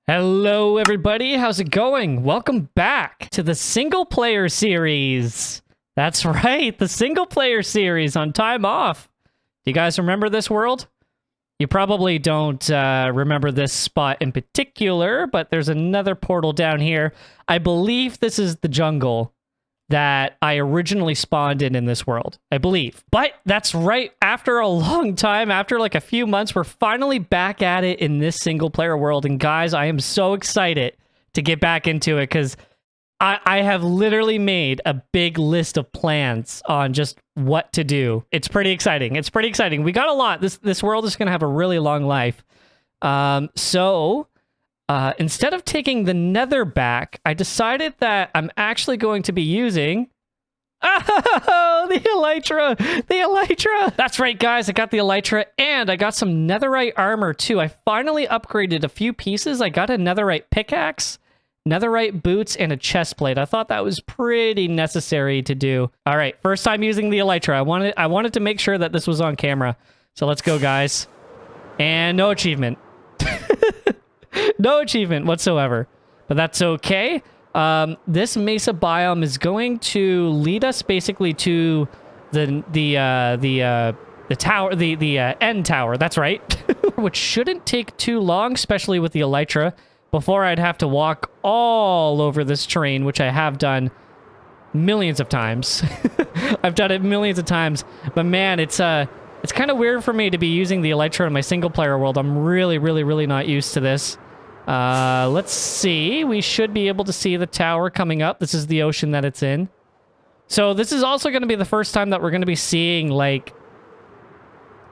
Hello, everybody. How's it going? Welcome back to the single player series. That's right, the single player series on Time Off. Do you guys remember this world? You probably don't remember this spot in particular, but there's another portal down here. I believe this is the jungle that I originally spawned in this world, I believe. But that's right, after a long time, after like a few months, we're finally back at it in this single player world. And guys, I am so excited to get back into it because I have literally made a big list of plans on just what to do. It's pretty exciting. It's pretty exciting. We got a lot. This world is going to have a really long life. Instead of taking the nether back, I decided that I'm actually going to be using... Oh, the elytra! The elytra! That's right, guys. I got the elytra, and I got some netherite armor, too. I finally upgraded a few pieces. I got a netherite pickaxe, netherite boots, and a chest plate. I thought that was pretty necessary to do. All right, first time using the elytra. I wanted to make sure that this was on camera. So let's go, guys. And no achievement. No achievement whatsoever, but that's okay. This mesa biome is going to lead us basically to the tower, the end tower. That's right, which shouldn't take too long, especially with the elytra. Before I'd have to walk all over this terrain, which I have done millions of times. I've done it millions of times, but man, it's kind of weird for me to be using the elytra in my single player world. I'm really not used to this. Let's see. We should be able to see the tower coming up. This is the ocean that it's in. So this is also going to be the first time that we're going to be seeing, like,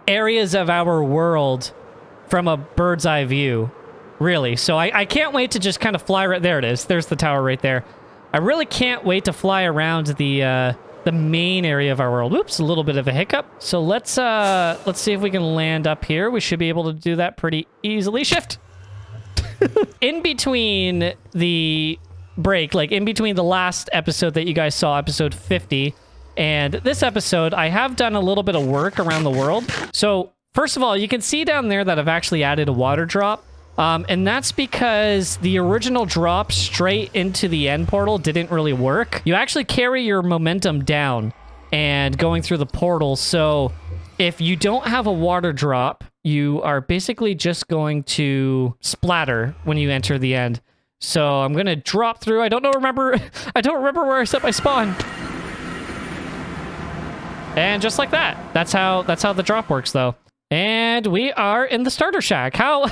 areas of our world from a bird's eye view. Really. So I can't wait to just kind of fly right... There it is. There's the tower right there. I really can't wait to fly around the main area of our world. Oops, a little bit of a hiccup. So let's see if we can land up here. We should be able to do that pretty easily. Shift! In between the break, like in between the last episode that you guys saw, episode 50, and this episode, I have done a little bit of work around the world. So first of all, you can see down there that I've actually added a water drop. And that's because the original drop straight into the end portal didn't really work. You actually carry your momentum down and going through the portal. So if you don't have a water drop, you are basically just going to splatter when you enter the end. So I'm going to drop through. I don't remember where I set my spawn. And just like that. That's how the drop works, though. And we are in the starter shack. How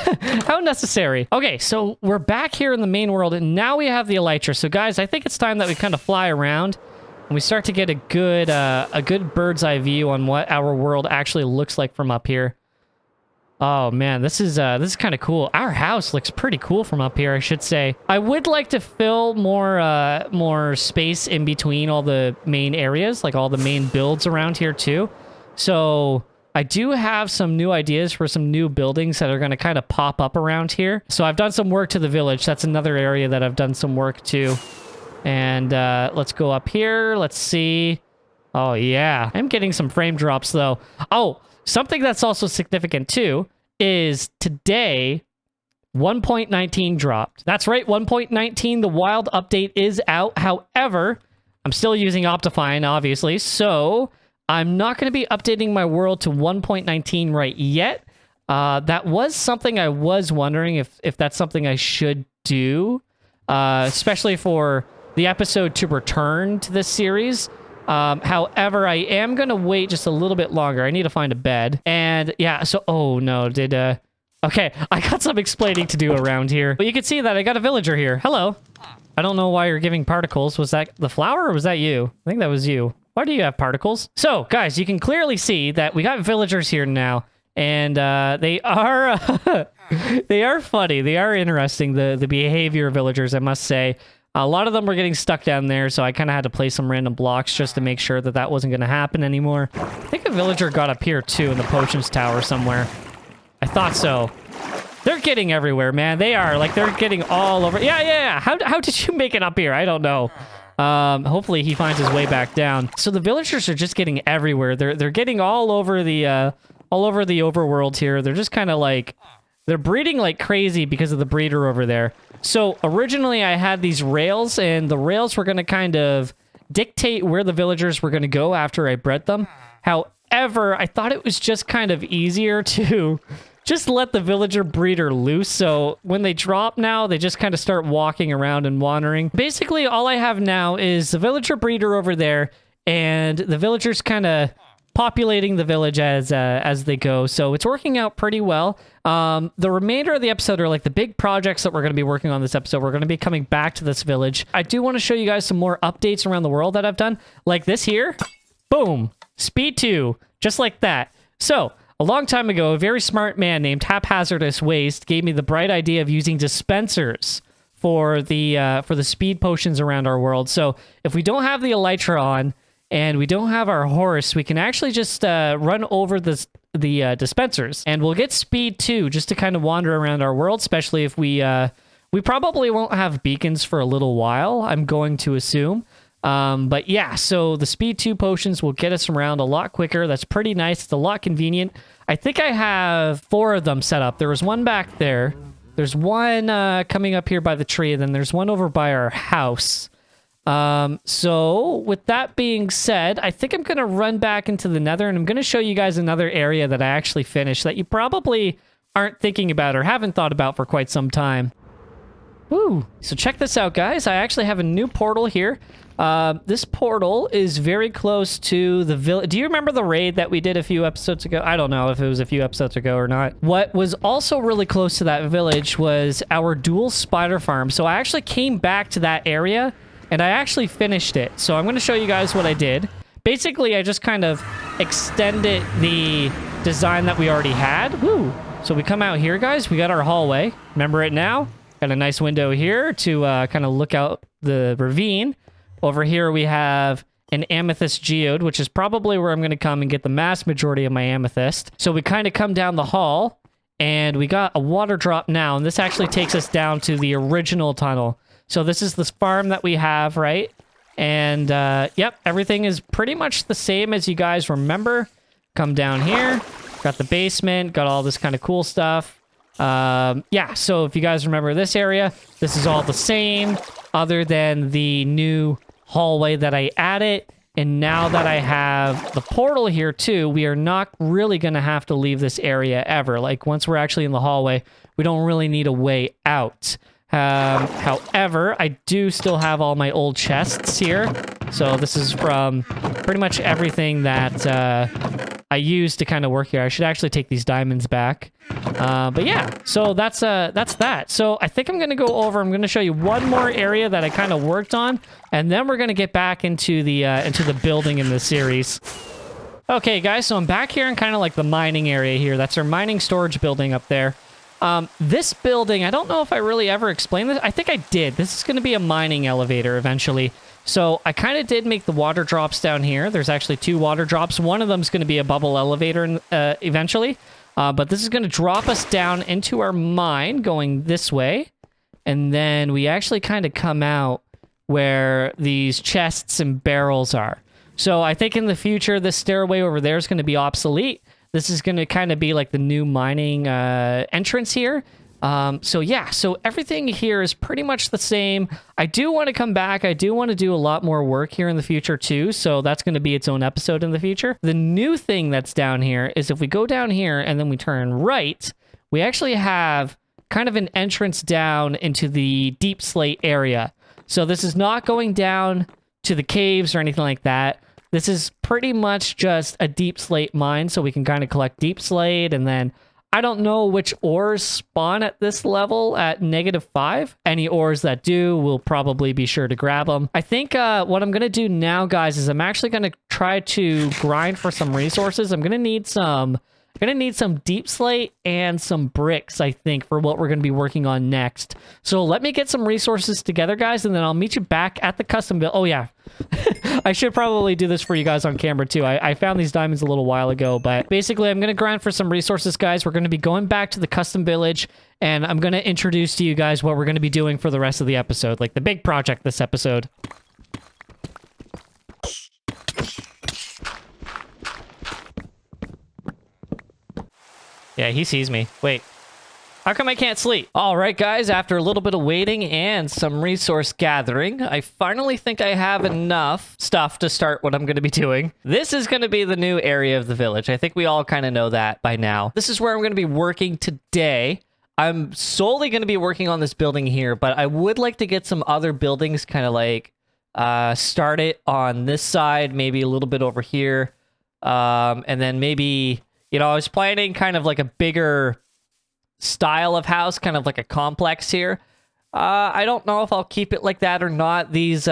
necessary. Okay, so we're back here in the main world, and now we have the elytra. So guys, I think it's time that we kind of fly around and we start to get a good bird's eye view on what our world actually looks like from up here. Oh man, this is kind of cool. Our house looks pretty cool from up here, I should say. I would like to fill more space in between all the main areas, like all the main builds around here too. So I do have some new ideas for some new buildings that are going to kind of pop up around here. So I've done some work to the village. That's another area that I've done some work to. And let's go up here. Let's see. Oh yeah, I'm getting some frame drops though. Oh, something that's also significant too is today 1.19 dropped. That's right, 1.19, the wild update is out. However, I'm still using Optifine, obviously, so I'm not going to be updating my world to 1.19 right yet. That was something I was wondering if that's something I should do, especially for the episode to return to this series. However, I am going to wait just a little bit longer. I need to find a bed. And yeah, so, oh no, okay, I got some explaining to do around here. But you can see that I got a villager here. Hello. I don't know why you're giving particles. Was that the flower or was that you? I think that was you. Why do you have particles? So, guys, you can clearly see that we got villagers here now. And they are they are funny. They are interesting, the behavior of villagers, I must say. A lot of them were getting stuck down there, so I kind of had to place some random blocks just to make sure that that wasn't going to happen anymore. I think a villager got up here, too, in the potions tower somewhere. I thought so. They're getting everywhere, man. They are. Like, they're getting all over. Yeah. How did you make it up here? I don't know. Hopefully he finds his way back down. So the villagers are just getting everywhere. They're getting all over the overworld here. They're just kind of like... They're breeding like crazy because of the breeder over there. So originally I had these rails, and the rails were going to kind of dictate where the villagers were going to go after I bred them. However, I thought it was just kind of easier to just let the villager breeder loose. So when they drop now, they just kind of start walking around and wandering. Basically, all I have now is the villager breeder over there, and the villagers kind of populating the village as they go. So it's working out pretty well. The remainder of the episode are like the big projects that we're going to be working on this episode. We're going to be coming back to this village. I do want to show you guys some more updates around the world that I've done. Like this here. Boom. Speed 2. Just like that. So a long time ago, a very smart man named Haphazardous Waste gave me the bright idea of using dispensers for the speed potions around our world. So if we don't have the elytra on, and we don't have our horse, we can actually just run over the dispensers, and we'll get speed 2 just to kind of wander around our world, especially if we probably won't have beacons for a little while, I'm going to assume. But yeah, so the speed 2 potions will get us around a lot quicker. That's pretty nice. It's a lot convenient. I think I have 4 of them set up. There was one back there. There's one coming up here by the tree, and then there's one over by our house. So with that being said, I think I'm going to run back into the nether, and I'm going to show you guys another area that I actually finished that you probably aren't thinking about or haven't thought about for quite some time. Ooh, so check this out, guys. I actually have a new portal here. This portal is very close to the village. Do you remember the raid that we did a few episodes ago? I don't know if it was a few episodes ago or not. What was also really close to that village was our dual spider farm. So I actually came back to that area, and I actually finished it. So I'm going to show you guys what I did. Basically, I just kind of extended the design that we already had. Woo! So we come out here, guys. We got our hallway. Remember it now? Got a nice window here to kind of look out the ravine. Over here, we have an amethyst geode, which is probably where I'm going to come and get the mass majority of my amethyst. So we kind of come down the hall, and we got a water drop now. And this actually takes us down to the original tunnel. So this is the farm that we have, right? And, yep, everything is pretty much the same as you guys remember. Come down here. Got the basement. Got all this kind of cool stuff. Yeah, so if you guys remember this area, this is all the same, other than the new hallway that I added. And now that I have the portal here, too, we are not really going to have to leave this area ever. Like, once we're actually in the hallway, we don't really need a way out. However, I do still have all my old chests here. So this is from pretty much everything that I used to kind of work here. I should actually take these diamonds back. But yeah, so that's that. So I think I'm going to go over, I'm going to show you one more area that I kind of worked on, and then we're going to get back into the building in the series. Okay, guys, so I'm back here in kind of like the mining area here. That's our mining storage building up there. This building, I don't know if I really ever explained this. I think I did. This is going to be a mining elevator eventually. So I kind of did make the water drops down here. There's actually 2 water drops. One of them is going to be a bubble elevator eventually. But this is going to drop us down into our mine going this way. And then we actually kind of come out where these chests and barrels are. So I think in the future, this stairway over there is going to be obsolete. This is going to kind of be like the new mining entrance here. So yeah, so everything here is pretty much the same. I do want to come back. I do want to do a lot more work here in the future too. So that's going to be its own episode in the future. The new thing that's down here is if we go down here and then we turn right, we actually have kind of an entrance down into the deep slate area. So this is not going down to the caves or anything like that. This is pretty much just a deep slate mine, so we can kind of collect deep slate, and then I don't know which ores spawn at this level at -5. Any ores that do, we'll probably be sure to grab them. I think what I'm going to do now, guys, is I'm actually going to try to grind for some resources. I'm going to need some deep slate and some bricks, I think, for what we're going to be working on next. So let me get some resources together, guys, and then I'll meet you back at the custom build. Oh, yeah. I should probably do this for you guys on camera, too. I found these diamonds a little while ago, but basically, I'm going to grind for some resources, guys. We're going to be going back to the custom village, and I'm going to introduce to you guys what we're going to be doing for the rest of the episode, like the big project this episode. Yeah, he sees me. Wait. How come I can't sleep? All right, guys, after a little bit of waiting and some resource gathering, I finally think I have enough stuff to start what I'm going to be doing. This is going to be the new area of the village. I think we all kind of know that by now. This is where I'm going to be working today. I'm solely going to be working on this building here, but I would like to get some other buildings kind of like start it on this side, maybe a little bit over here. And then maybe, you know, I was planning kind of like a bigger style of house, kind of like a complex here. I don't know if I'll keep it like that or not. These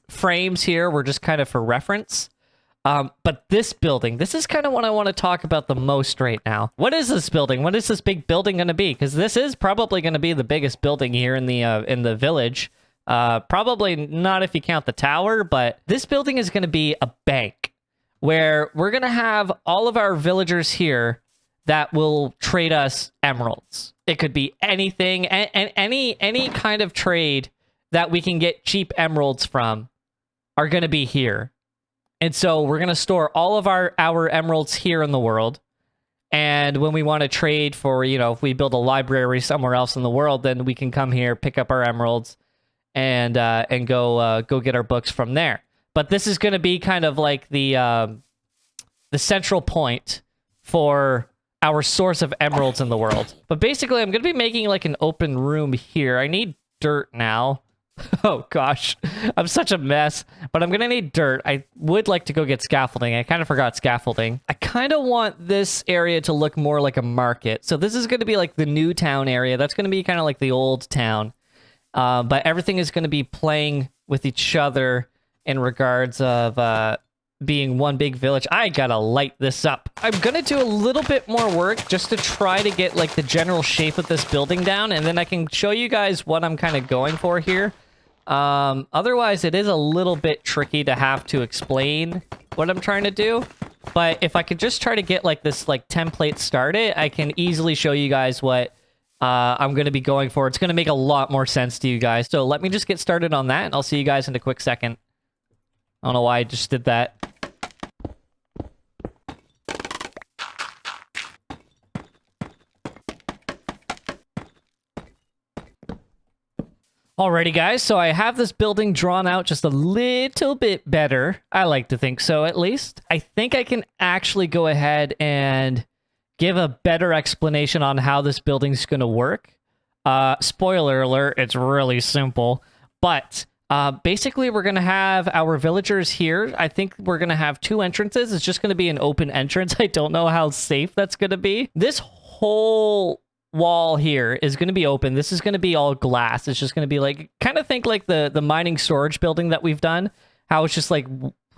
frames here were just kind of for reference. But this building, this is kind of what I want to talk about the most right now. What is this building? What is this big building going to be? Because this is probably going to be the biggest building here in the village. Probably not if you count the tower, but this building is going to be a bank where we're going to have all of our villagers here that will trade us emeralds. It could be anything, and any kind of trade that we can get cheap emeralds from are going to be here. And so we're going to store all of our emeralds here in the world. And when we want to trade for, you know, if we build a library somewhere else in the world, then we can come here, pick up our emeralds, and go get our books from there. But this is going to be kind of like the central point for our source of emeralds in the world. But basically, I'm going to be making like an open room here. I need dirt now. Oh gosh, I'm such a mess, but I'm going to need dirt. I would like to go get scaffolding. I kind of forgot scaffolding. I kind of want this area to look more like a market. So this is going to be like the new town area. That's going to be kind of like the old town. But everything is going to be playing with each other in regards of being one big village. I gotta light this up. I'm gonna do a little bit more work just to try to get like the general shape of this building down, and then I can show you guys what I'm kind of going for here. Otherwise, it is a little bit tricky to have to explain what I'm trying to do. But if I could just try to get like this like template started, I can easily show you guys what I'm going to be going for. It's going to make a lot more sense to you guys. So let me just get started on that, and I'll see you guys in a quick second. I don't know why I just did that. Alrighty, guys, so I have this building drawn out just a little bit better. I like to think so, at least. I think I can actually go ahead and give a better explanation on how this building's going to work. Spoiler alert, it's really simple. But basically, we're going to have our villagers here. I think we're going to have 2 entrances. It's just going to be an open entrance. I don't know how safe that's going to be. This whole wall here is going to be open. This is going to be all glass. It's just going to be like, kind of think like the mining storage building that we've done. How it's just like,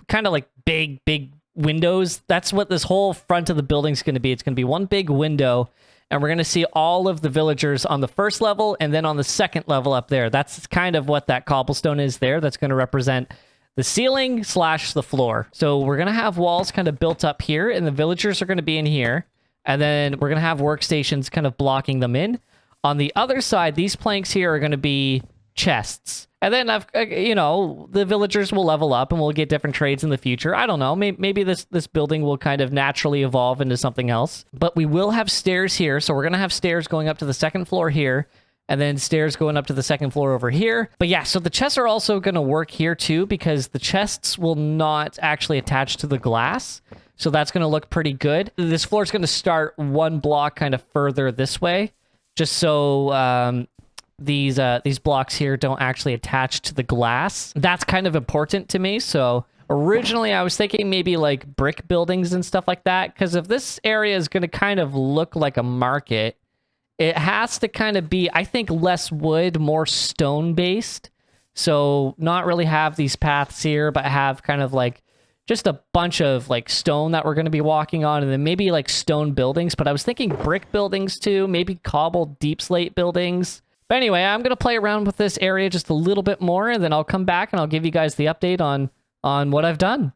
kind of like big windows. That's what this whole front of the building's going to be. It's going to be one big window, and we're going to see all of the villagers on the first level, and then on the second level up there. That's kind of what that cobblestone is there. That's going to represent the ceiling / the floor. So we're going to have walls kind of built up here, and the villagers are going to be in here. And then we're going to have workstations kind of blocking them in. On the other side, these planks here are going to be chests. And then, you know, the villagers will level up and we'll get different trades in the future. I don't know. Maybe this building will kind of naturally evolve into something else. But we will have stairs here. So we're going to have stairs going up to the second floor here. And then stairs going up to the second floor over here. But yeah, so the chests are also going to work here too, because the chests will not actually attach to the glass. So that's going to look pretty good. This floor is going to start 1 block kind of further this way, just so these blocks here don't actually attach to the glass. That's kind of important to me. So originally I was thinking maybe like brick buildings and stuff like that, because if this area is going to kind of look like a market, it has to kind of be, I think, less wood, more stone based. So not really have these paths here, but have kind of like just a bunch of like stone that we're going to be walking on, and then maybe like stone buildings. But I was thinking brick buildings too, maybe cobbled deep slate buildings. But anyway, I'm going to play around with this area just a little bit more, and then I'll come back and I'll give you guys the update on what I've done.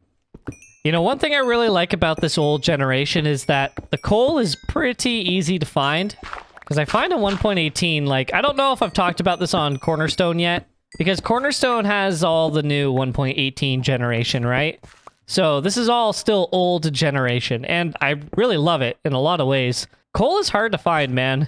You know, one thing I really like about this old generation is that the coal is pretty easy to find. Because I find in 1.18, like, I don't know if I've talked about this on Cornerstone yet, because Cornerstone has all the new 1.18 generation, right? So this is all still old generation, and I really love it in a lot of ways. Coal is hard to find, man.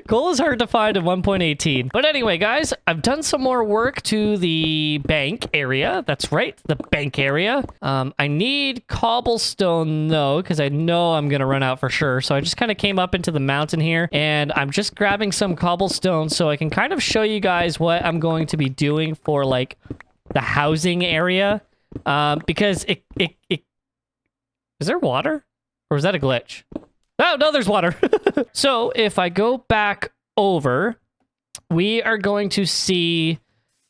Coal is hard to find in 1.18. But anyway, guys, I've done some more work to the bank area. That's right, the bank area. I need cobblestone, though, because I know I'm going to run out for sure. So I just kind of came up into the mountain here, and I'm just grabbing some cobblestone so I can kind of show you guys what I'm going to be doing for, like, the housing area. Because it... Is there water? Or is that a glitch? Oh, no, there's water. So if I go back over, we are going to see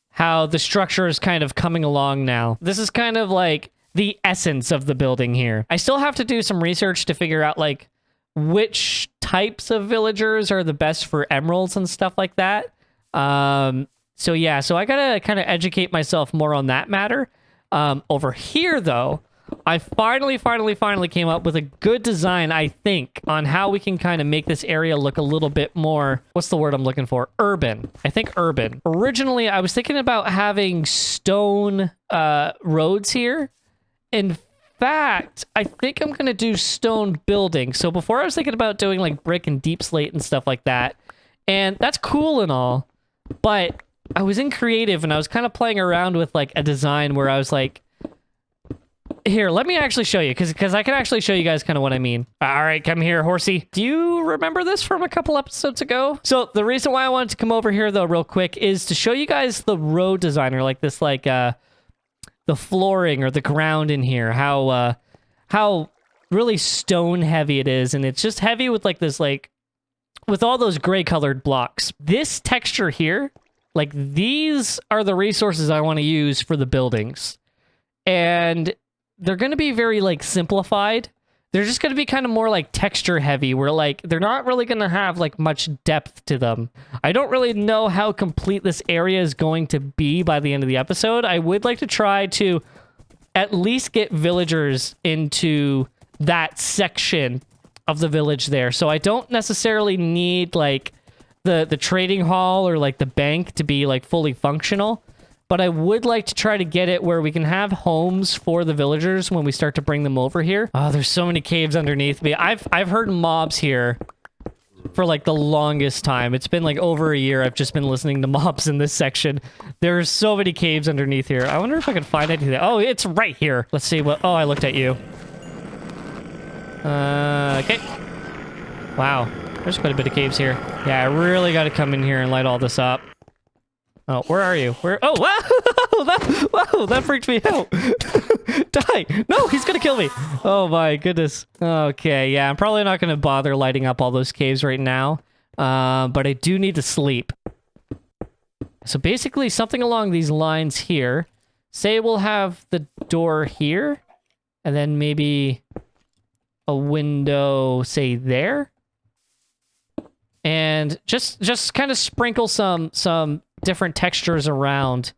how the structure is kind of coming along now. This is kind of like the essence of the building here. I still have to do some research to figure out like which types of villagers are the best for emeralds and stuff like that. So yeah, so I gotta kind of educate myself more on that matter. Over here though, I finally came up with a good design, I think, on how we can kind of make this area look a little bit more, what's the word I'm looking for? Urban. I think urban. Originally, I was thinking about having stone roads here. In fact, I think I'm going to do stone buildings. So before I was thinking about doing like brick and deep slate and stuff like that. And that's cool and all, but I was in creative and I was kind of playing around with like a design where I was like, here, let me actually show you, because I can actually show you guys kind of what I mean. All right, come here, horsey. Do you remember this from a couple episodes ago? So the reason why I wanted to come over here, though, real quick, is to show you guys the road design, or like this, like, the flooring or the ground in here, how really stone heavy it is, and it's just heavy with, like, this, like, with all those gray colored blocks. This texture here, like, these are the resources I want to use for the buildings. And they're going to be very, like, simplified. They're just going to be kind of more, like, texture heavy, where, like, they're not really going to have, like, much depth to them. I don't really know how complete this area is going to be by the end of the episode. I would like to try to at least get villagers into that section of the village there. So I don't necessarily need, like, the trading hall or, like, the bank to be, like, fully functional. But I would like to try to get it where we can have homes for the villagers when we start to bring them over here. Oh, there's so many caves underneath me. I've heard mobs here for like the longest time. It's been like over a year I've just been listening to mobs in this section. There are so many caves underneath here. I wonder if I can find anything. Oh, it's right here. Let's see what... Oh, I looked at you. Okay. Wow. There's quite a bit of caves here. Yeah, I really got to come in here and light all this up. Oh, where are you? Where? Oh, wow! That freaked me out. Die! No, he's gonna kill me. Oh my goodness. Okay, yeah, I'm probably not gonna bother lighting up all those caves right now. But I do need to sleep. So basically, something along these lines here. Say we'll have the door here, and then maybe a window, say there, and just kind of sprinkle some different textures around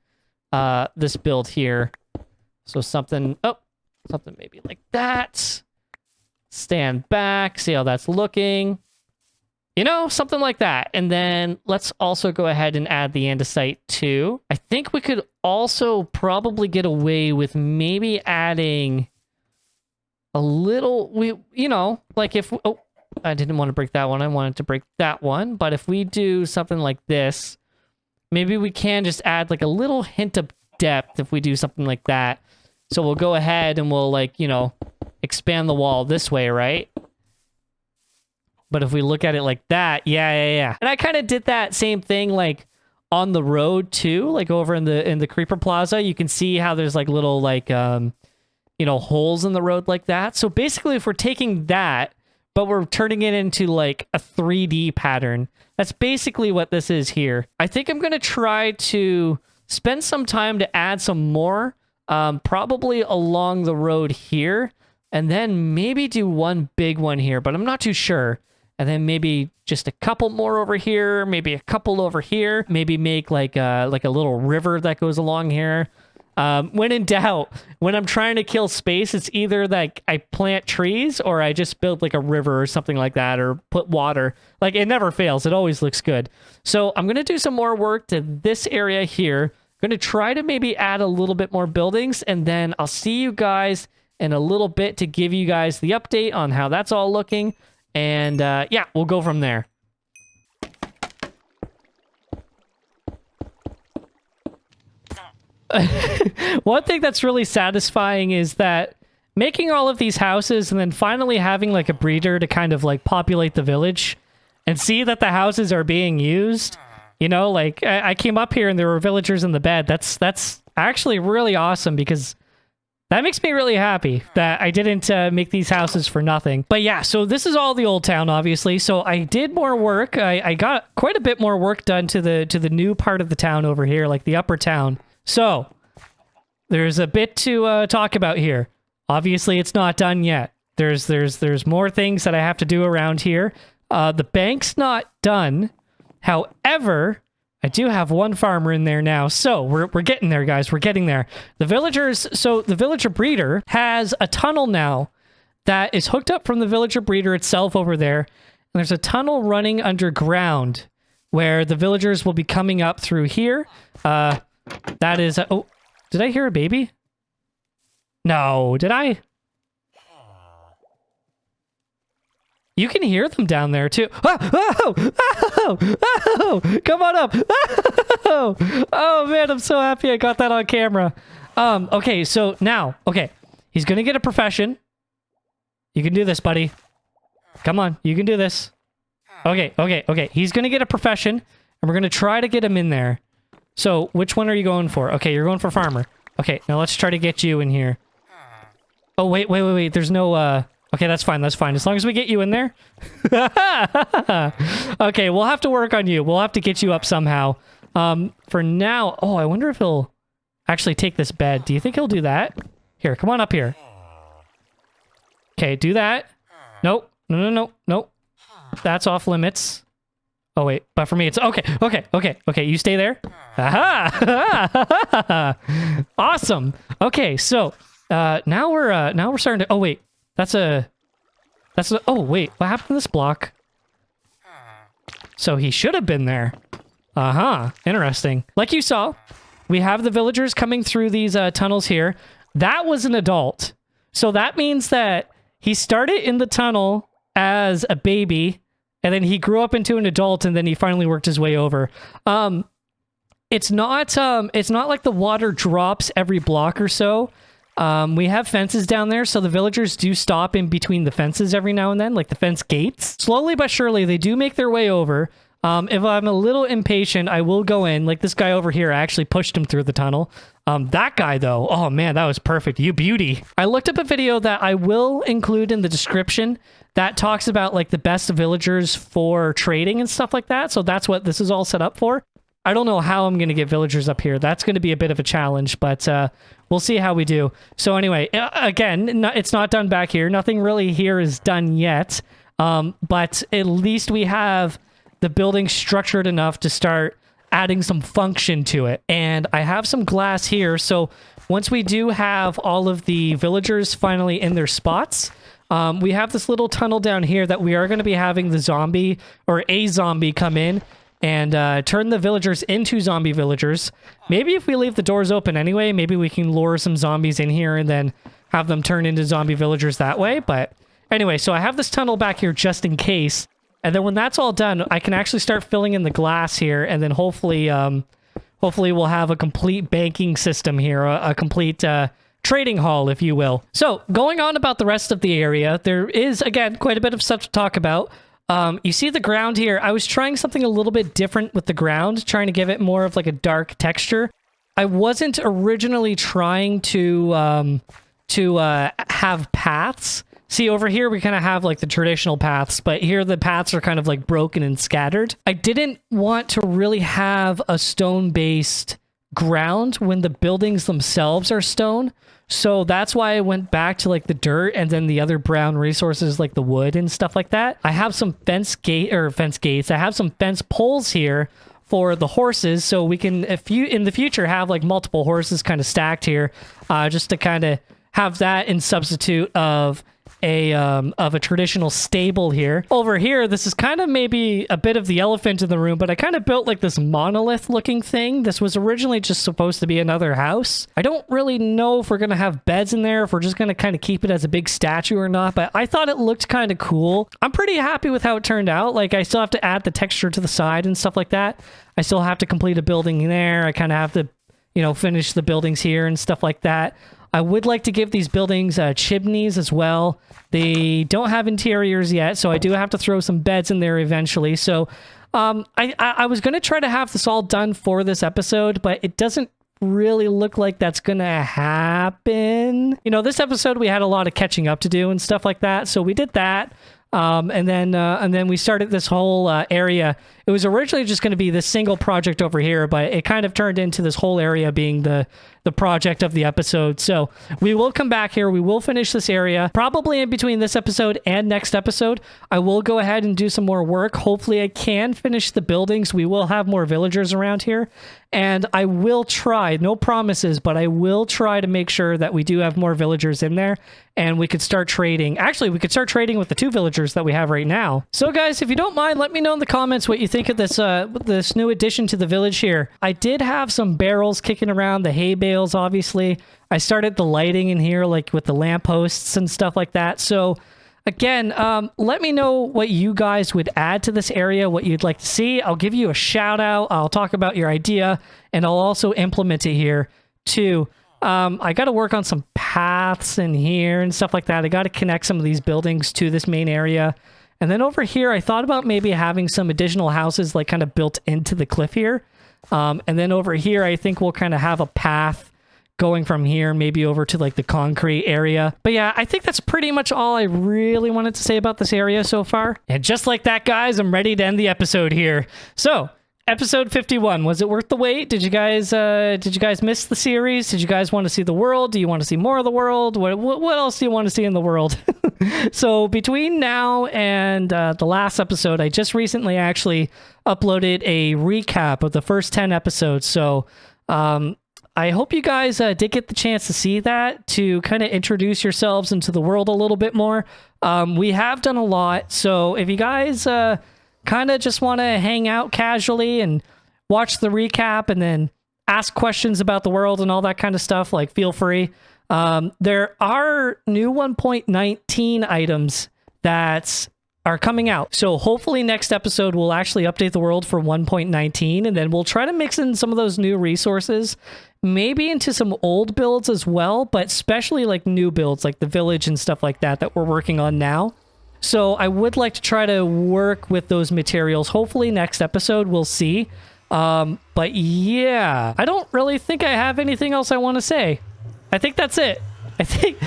this build here. So something maybe like that. Stand back, see how that's looking. You know, something like that. And then let's also go ahead and add the andesite too. I think we could also probably get away with maybe adding a little, like if, oh, I didn't want to break that one. I wanted to break that one. But if we do something like this, maybe we can just add like a little hint of depth if we do something like that. So we'll go ahead and we'll like, expand the wall this way, right? But if we look at it like that, yeah. And I kind of did that same thing like on the road too, like over in the Creeper Plaza. You can see how there's like little like, holes in the road like that. So basically if we're taking that, but we're turning it into like a 3D pattern, that's basically what this is here. I think I'm going to try to spend some time to add some more, probably along the road here, and then maybe do one big one here, but I'm not too sure. And then maybe just a couple more over here, maybe a couple over here, maybe make like a little river that goes along here. When in doubt, when I'm trying to kill space, it's either like I plant trees or I just build like a river or something like that, or put water. Like it never fails. It always looks good. So I'm going to do some more work to this area here. I'm going to try to maybe add a little bit more buildings, and then I'll see you guys in a little bit to give you guys the update on how that's all looking. And yeah, we'll go from there. One thing that's really satisfying is that making all of these houses and then finally having like a breeder to kind of like populate the village and see that the houses are being used. You know, like I came up here and there were villagers in the bed. That's actually really awesome because that makes me really happy that I didn't make these houses for nothing. But yeah, so this is all the old town, obviously. So I did more work. I got quite a bit more work done to the new part of the town over here, like the upper town. So there's a bit to talk about here. Obviously, it's not done yet. There's more things that I have to do around here. The bank's not done. However, I do have one farmer in there now. So we're getting there, guys. We're getting there. The villagers, so the villager breeder has a tunnel now that is hooked up from the villager breeder itself over there. And there's a tunnel running underground where the villagers will be coming up through here. That is... oh, did I hear a baby? No, did I? You can hear them down there too. Oh, come on up. Oh man, I'm so happy I got that on camera. Okay, so now, okay, he's gonna get a profession. You can do this, buddy. Come on, you can do this. Okay. He's gonna get a profession, and we're gonna try to get him in there. So, which one are you going for? Okay, you're going for farmer. Okay, now let's try to get you in here. Oh, wait. There's no, okay, that's fine. As long as we get you in there. Okay, we'll have to work on you. We'll have to get you up somehow. For now... oh, I wonder if he'll actually take this bed. Do you think he'll do that? Here, come on up here. Okay, do that. Nope. No. That's off limits. Oh, wait. But for me, it's... Okay, you stay there. Aha! Awesome. Okay, so... now we're starting to... oh, wait. That's a... oh, wait. What happened to this block? So he should have been there. Interesting. Like you saw, we have the villagers coming through these tunnels here. That was an adult. So that means that he started in the tunnel as a baby, and then he grew up into an adult, and then he finally worked his way over. It's not like the water drops every block or so. We have fences down there, so the villagers do stop in between the fences every now and then, like the fence gates. Slowly but surely, they do make their way over. If I'm a little impatient, I will go in. Like this guy over here, I actually pushed him through the tunnel. That guy, though, oh man, that was perfect. You beauty. I looked up a video that I will include in the description that talks about like the best villagers for trading and stuff like that. So that's what this is all set up for. I don't know how I'm going to get villagers up here. That's going to be a bit of a challenge, but we'll see how we do. So anyway, again, it's not done back here. Nothing really here is done yet, but at least we have the building structured enough to start adding some function to it. And I have some glass here, so once we do have all of the villagers finally in their spots, we have this little tunnel down here that we are going to be having the zombie, or a zombie, come in and turn the villagers into zombie villagers. Maybe if we leave the doors open anyway, maybe we can lure some zombies in here and then have them turn into zombie villagers that way. But anyway, so I have this tunnel back here just in case. And then when that's all done, I can actually start filling in the glass here, and then hopefully we'll have a complete banking system here, a complete trading hall, if you will. So going on about the rest of the area, there is, again, quite a bit of stuff to talk about. You see the ground here. I was trying something a little bit different with the ground, trying to give it more of like a dark texture. I wasn't originally trying to have paths. See, over here, we kind of have like the traditional paths, but here the paths are kind of like broken and scattered. I didn't want to really have a stone-based ground when the buildings themselves are stone. So that's why I went back to like the dirt and then the other brown resources like the wood and stuff like that. I have some fence gates. I have some fence poles here for the horses, so we can, if you in the future, have like multiple horses kind of stacked here, just to kind of have that in substitute of a traditional stable here. Over here, this is kind of maybe a bit of the elephant in the room, but I kind of built like this monolith looking thing. This was originally just supposed to be another house. I don't really know if we're going to have beds in there, if we're just going to kind of keep it as a big statue or not, but I thought it looked kind of cool. I'm pretty happy with how it turned out. Like, I still have to add the texture to the side and stuff like that. I still have to complete a building there. I kind of have to, you know, finish the buildings here and stuff like that. I would like to give these buildings chimneys as well. They don't have interiors yet, so I do have to throw some beds in there eventually. So I was going to try to have this all done for this episode, but it doesn't really look like that's going to happen. You know, this episode we had a lot of catching up to do and stuff like that, so we did that. And then we started this whole area. It was originally just going to be this single project over here, but it kind of turned into this whole area being the project of the episode. So we will come back here. We will finish this area. Probably in between this episode and next episode, I will go ahead and do some more work. Hopefully I can finish the buildings. We will have more villagers around here. And I will try, no promises, but I will try to make sure that we do have more villagers in there and we could start trading. Actually, we could start trading with the 2 villagers that we have right now. So guys, if you don't mind, let me know in the comments what you think of this new addition to the village here. I did have some barrels kicking around, the hay bales, obviously. I started the lighting in here, like with the lampposts and stuff like that. So again, let me know what you guys would add to this area, what you'd like to see. I'll give you a shout out. I'll talk about your idea, and I'll also implement it here too. I got to work on some paths in here and stuff like that. I got to connect some of these buildings to this main area. And then over here, I thought about maybe having some additional houses like kind of built into the cliff here. And then over here, I think we'll kind of have a path going from here, maybe over to like the concrete area. But yeah, I think that's pretty much all I really wanted to say about this area so far. And just like that, guys, I'm ready to end the episode here. So, episode 51, was it worth the wait? Did you guys miss the series? Did you guys want to see the world? Do you want to see more of the world? What else do you want to see in the world? So between now and the last episode, I just recently actually uploaded a recap of the first 10 episodes. So I hope you guys did get the chance to see that, to kind of introduce yourselves into the world a little bit more. We have done a lot, so if you guys kind of just want to hang out casually and watch the recap and then ask questions about the world and all that kind of stuff, like, feel free. There are new 1.19 items that are coming out. So hopefully next episode we'll actually update the world for 1.19, and then we'll try to mix in some of those new resources, maybe into some old builds as well, but especially like new builds like the village and stuff like that we're working on now. So I would like to try to work with those materials. Hopefully next episode we'll see. But yeah, I don't really think I have anything else I want to say. I think that's it. I think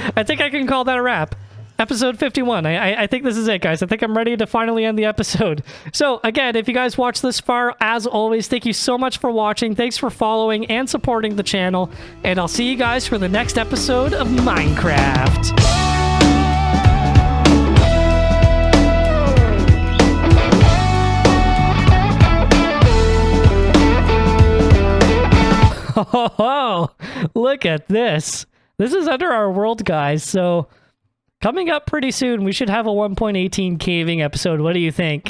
I can call that a wrap. Episode 51. I think this is it, guys. I think I'm ready to finally end the episode. So again, if you guys watched this far, as always, thank you so much for watching. Thanks for following and supporting the channel. And I'll see you guys for the next episode of Minecraft. Oh, look at this. This is under our world, guys. So coming up pretty soon, we should have a 1.18 caving episode. What do you think?